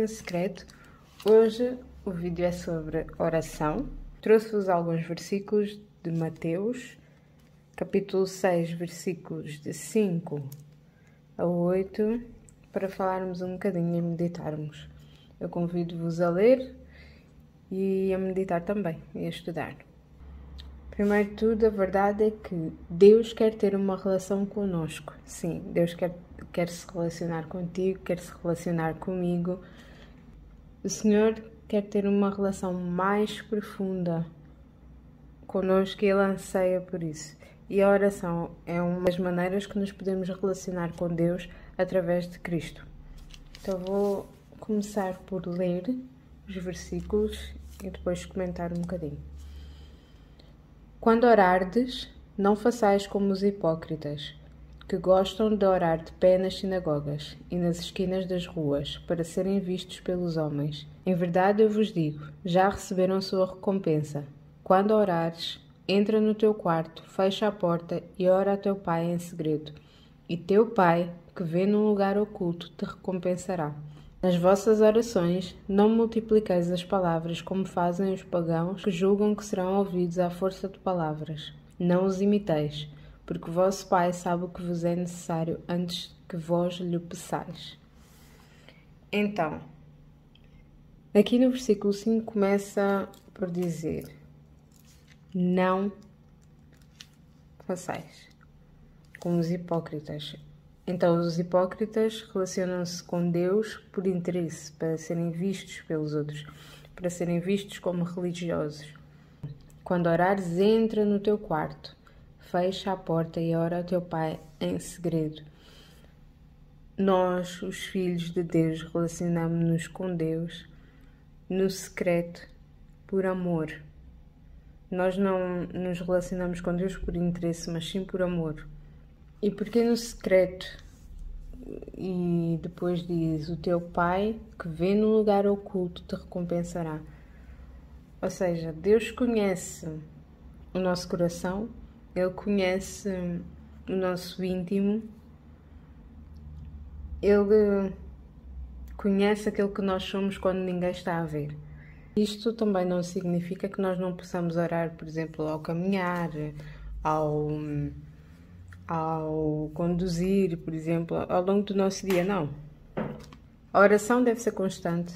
no Secreto. Hoje o vídeo é sobre oração. Trouxe-vos alguns versículos de Mateus, capítulo 6, versículos de 5 a 8, para falarmos um bocadinho e meditarmos. Eu convido-vos a ler e a meditar também, e a estudar. Primeiro de tudo, a verdade é que Deus quer ter uma relação connosco. Sim, Deus quer se relacionar contigo, quer se relacionar comigo. O Senhor quer ter uma relação mais profunda connosco e Ele anseia por isso. E a oração é uma das maneiras que nos podemos relacionar com Deus através de Cristo. Então vou começar por ler os versículos e depois comentar um bocadinho. Quando orardes, não façais como os hipócritas, que gostam de orar de pé nas sinagogas e nas esquinas das ruas, para serem vistos pelos homens. Em verdade eu vos digo, já receberam sua recompensa. Quando orares, entra no teu quarto, fecha a porta e ora a teu pai em segredo. E teu pai, que vê num lugar oculto, te recompensará. Nas vossas orações, não multipliqueis as palavras como fazem os pagãos que julgam que serão ouvidos à força de palavras. Não os imiteis, porque vosso Pai sabe o que vos é necessário antes que vós lhe peçais. Então, aqui no versículo 5 começa por dizer: não façais como os hipócritas. Então, os hipócritas relacionam-se com Deus por interesse, para serem vistos pelos outros, para serem vistos como religiosos. Quando orares, entra no teu quarto, fecha a porta e ora ao teu pai em segredo. Nós, os filhos de Deus, relacionamos-nos com Deus no secreto, por amor. Nós não nos relacionamos com Deus por interesse, mas sim por amor. E porque no secreto, e depois diz, o teu pai que vê no lugar oculto te recompensará. Ou seja, Deus conhece o nosso coração, Ele conhece o nosso íntimo, Ele conhece aquilo que nós somos quando ninguém está a ver. Isto também não significa que nós não possamos orar, por exemplo, ao caminhar, ao conduzir, por exemplo, ao longo do nosso dia, não. A oração deve ser constante,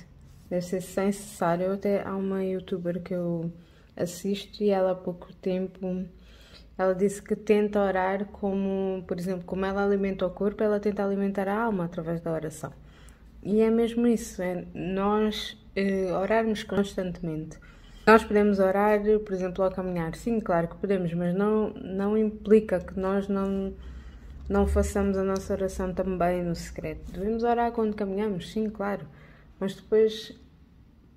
deve ser sem cessar. Eu até há uma youtuber que eu assisto e ela há pouco tempo, ela disse que tenta orar como, por exemplo, como ela alimenta o corpo, ela tenta alimentar a alma através da oração. E é mesmo isso, é nós orarmos constantemente. Nós podemos orar, por exemplo, ao caminhar. Sim, claro que podemos, mas não implica que nós não façamos a nossa oração também no secreto. Devemos orar quando caminhamos, sim, claro. Mas depois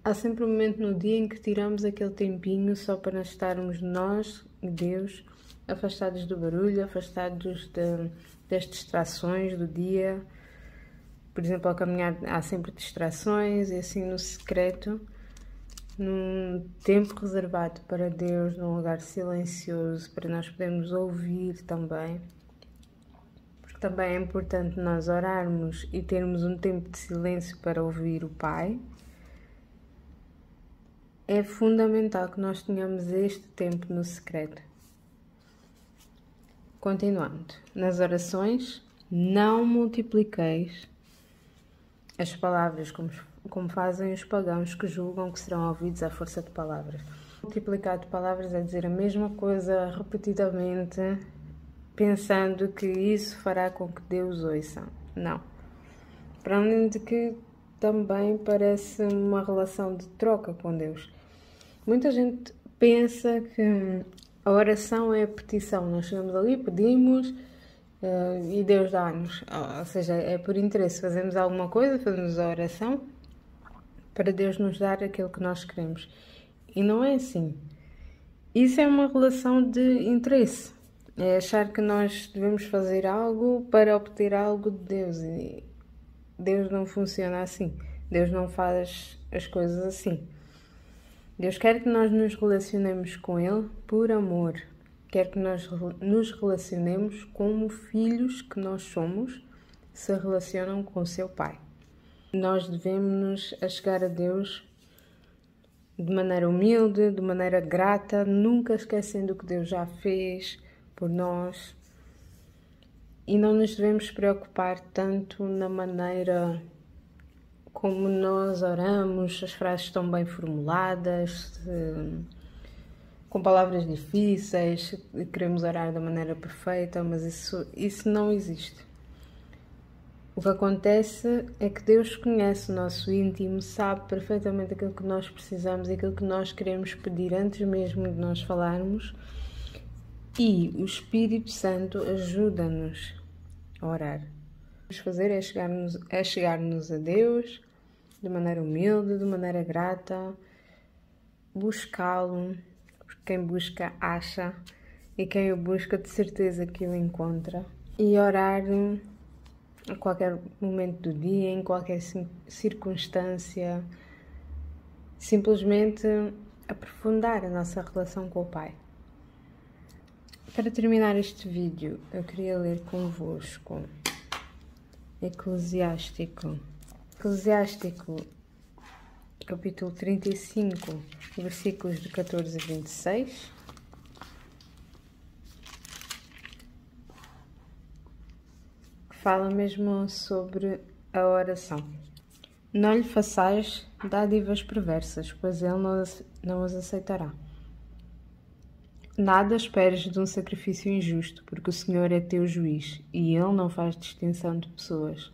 há sempre um momento no dia em que tiramos aquele tempinho só para estarmos nós e Deus, afastados do barulho, afastados das distrações do dia. Por exemplo, ao caminhar há sempre distrações e assim no secreto, num tempo reservado para Deus, num lugar silencioso, para nós podermos ouvir também. Porque também é importante nós orarmos e termos um tempo de silêncio para ouvir o Pai. É fundamental que nós tenhamos este tempo no secreto. Continuando. Nas orações, não multipliqueis as palavras como fazem os pagãos que julgam que serão ouvidos à força de palavras. Multiplicar de palavras é dizer a mesma coisa repetidamente, pensando que isso fará com que Deus ouça. Não. Para além de que também parece uma relação de troca com Deus. Muita gente pensa que a oração é a petição. Nós chegamos ali, pedimos e Deus dá-nos. Ou seja, é por interesse. Fazemos alguma coisa, fazemos a oração para Deus nos dar aquilo que nós queremos. E não é assim. Isso é uma relação de interesse. É achar que nós devemos fazer algo para obter algo de Deus. E Deus não funciona assim. Deus não faz as coisas assim. Deus quer que nós nos relacionemos com Ele por amor. Quer que nós nos relacionemos como filhos que nós somos se relacionam com o seu Pai. Nós devemos a chegar a Deus de maneira humilde, de maneira grata, nunca esquecendo o que Deus já fez por nós. E não nos devemos preocupar tanto na maneira como nós oramos, as frases estão bem formuladas, com palavras difíceis, queremos orar da maneira perfeita, mas isso não existe. O que acontece é que Deus conhece o nosso íntimo, sabe perfeitamente aquilo que nós precisamos e aquilo que nós queremos pedir antes mesmo de nós falarmos, e o Espírito Santo ajuda-nos a orar. O que vamos fazer é chegar-nos a Deus de maneira humilde, de maneira grata, buscá-lo, porque quem busca acha, e quem o busca de certeza que o encontra, e orar a qualquer momento do dia, em qualquer circunstância, simplesmente aprofundar a nossa relação com o Pai. Para terminar este vídeo, eu queria ler convosco Eclesiástico, capítulo 35, versículos de 14 a 26. Fala mesmo sobre a oração. Não lhe façais dádivas perversas, pois ele não as aceitará. Nada esperes de um sacrifício injusto, porque o Senhor é teu juiz, e ele não faz distinção de pessoas.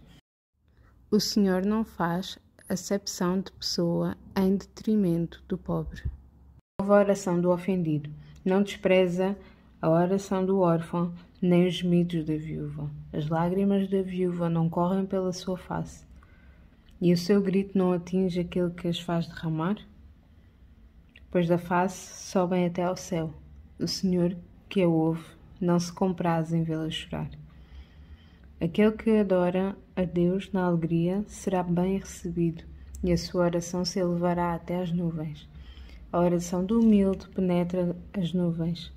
O Senhor não faz acepção de pessoa em detrimento do pobre. Ouve a oração do ofendido, não despreza a oração do órfão, nem os gemidos da viúva. As lágrimas da viúva não correm pela sua face, e o seu grito não atinge aquele que as faz derramar? Pois da face sobem até ao céu. O Senhor que a ouve não se compraz em vê-la chorar. Aquele que adora a Deus na alegria será bem recebido, e a sua oração se elevará até às nuvens. A oração do humilde penetra as nuvens.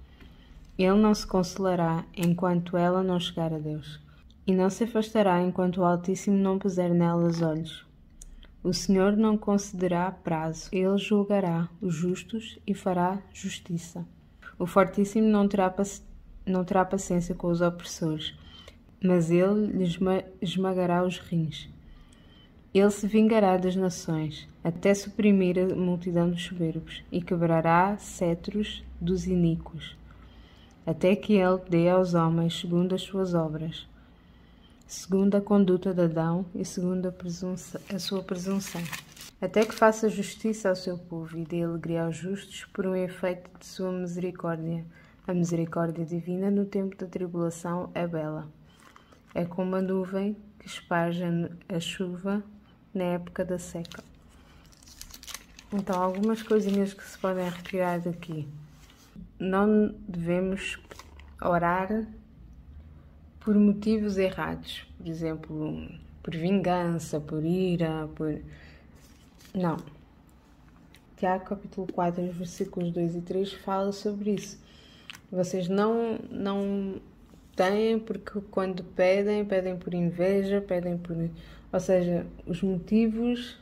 Ele não se consolará enquanto ela não chegar a Deus, e não se afastará enquanto o Altíssimo não puser nela os olhos. O Senhor não concederá prazo, ele julgará os justos e fará justiça. O Fortíssimo não terá paciência com os opressores, mas ele lhes esmagará os rins. Ele se vingará das nações, até suprimir a multidão dos soberbos, e quebrará cetros dos iníquos, até que ele dê aos homens segundo as suas obras, segundo a conduta de Adão e segundo a sua presunção, até que faça justiça ao seu povo e dê alegria aos justos por um efeito de sua misericórdia. A misericórdia divina no tempo da tribulação é bela. É como a nuvem que esparge a chuva na época da seca. Então, algumas coisinhas que se podem retirar daqui. Não devemos orar por motivos errados. Por exemplo, por vingança, por ira, Não. Tiago, capítulo 4, versículos 2 e 3, fala sobre isso. Vocês não têm porque quando pedem por inveja, pedem por... Ou seja, os motivos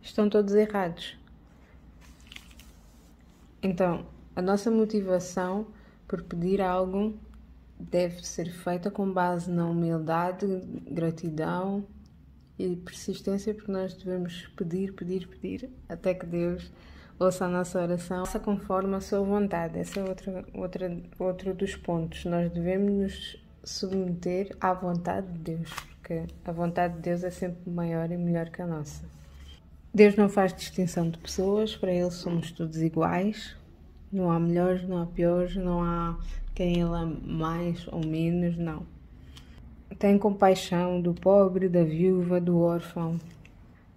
estão todos errados. Então, a nossa motivação por pedir algo deve ser feita com base na humildade, gratidão e persistência, porque nós devemos pedir até que Deus ouça a nossa oração, faça conforme a sua vontade. Esse é outro dos pontos. Nós devemos nos submeter à vontade de Deus, porque a vontade de Deus é sempre maior e melhor que a nossa. Deus não faz distinção de pessoas, para Ele somos todos iguais. Não há melhores, não há piores, não há quem Ele ama mais ou menos, não. Tem compaixão do pobre, da viúva, do órfão.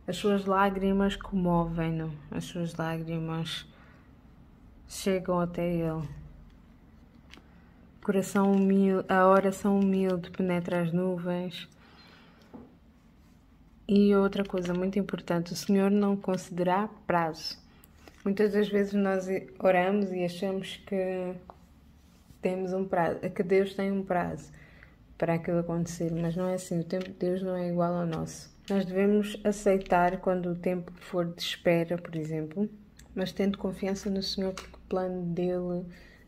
As suas lágrimas comovem-no, as suas lágrimas chegam até Ele. Coração humilde, a oração humilde penetra as nuvens. E outra coisa muito importante, o Senhor não concederá prazo. Muitas das vezes nós oramos e achamos que temos um prazo, que Deus tem um prazo para aquilo acontecer, mas não é assim. O tempo de Deus não é igual ao nosso. Nós devemos aceitar quando o tempo for de espera, por exemplo, mas tendo confiança no Senhor, porque o plano dele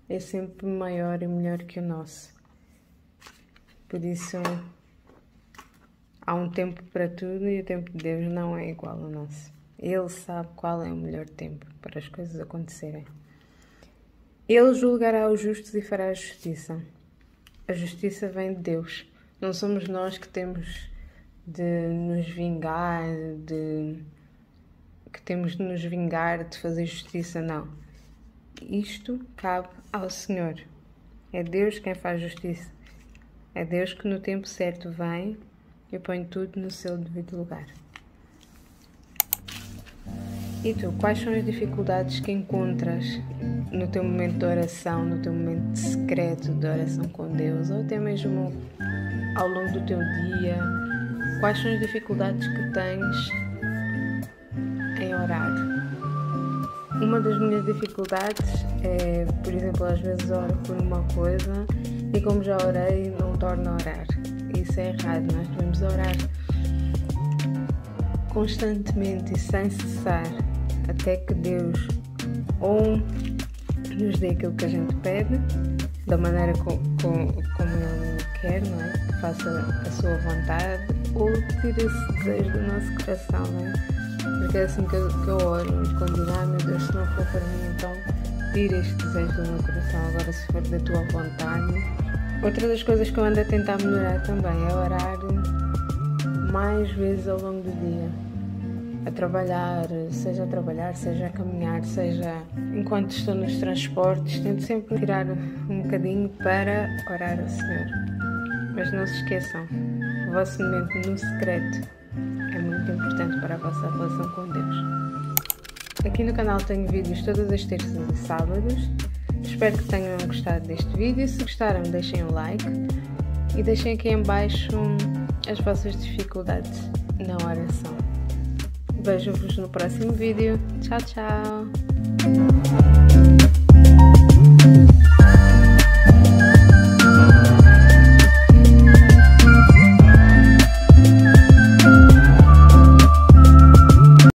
é sempre maior e melhor que o nosso. Por isso, há um tempo para tudo e o tempo de Deus não é igual ao nosso. Ele sabe qual é o melhor tempo para as coisas acontecerem. Ele julgará os justos e fará a justiça. A justiça vem de Deus. Não somos nós que temos de nos vingar, de fazer justiça, não. Isto cabe ao Senhor. É Deus quem faz justiça. É Deus que no tempo certo vem e põe tudo no seu devido lugar. E tu, quais são as dificuldades que encontras no teu momento de oração, no teu momento secreto de oração com Deus, ou até mesmo ao longo do teu dia? Quais são as dificuldades que tens em orar? Uma das minhas dificuldades é, por exemplo, às vezes oro por uma coisa e como já orei, não torno a orar. Isso é errado, nós devemos orar constantemente e sem cessar até que Deus ou nos dê aquilo que a gente pede, da maneira como Ele quer, não é? Que faça a sua vontade, ou tire esse desejo do nosso coração, não é? Porque é assim que eu oro, quando digo, meu Deus, se não for para mim, então tira este desejo do meu coração, agora se for da tua vontade. Outra das coisas que eu ando a tentar melhorar também é orar mais vezes ao longo do dia. A trabalhar, seja a caminhar, seja enquanto estou nos transportes, tento sempre tirar um bocadinho para orar ao Senhor. Mas não se esqueçam, o vosso momento no secreto é muito importante para a vossa relação com Deus. Aqui no canal tenho vídeos todas as terças e sábados. Espero que tenham gostado deste vídeo. Se gostaram, deixem um like e deixem aqui em baixo as vossas dificuldades na oração. Vejo-vos no próximo vídeo. Tchau, tchau!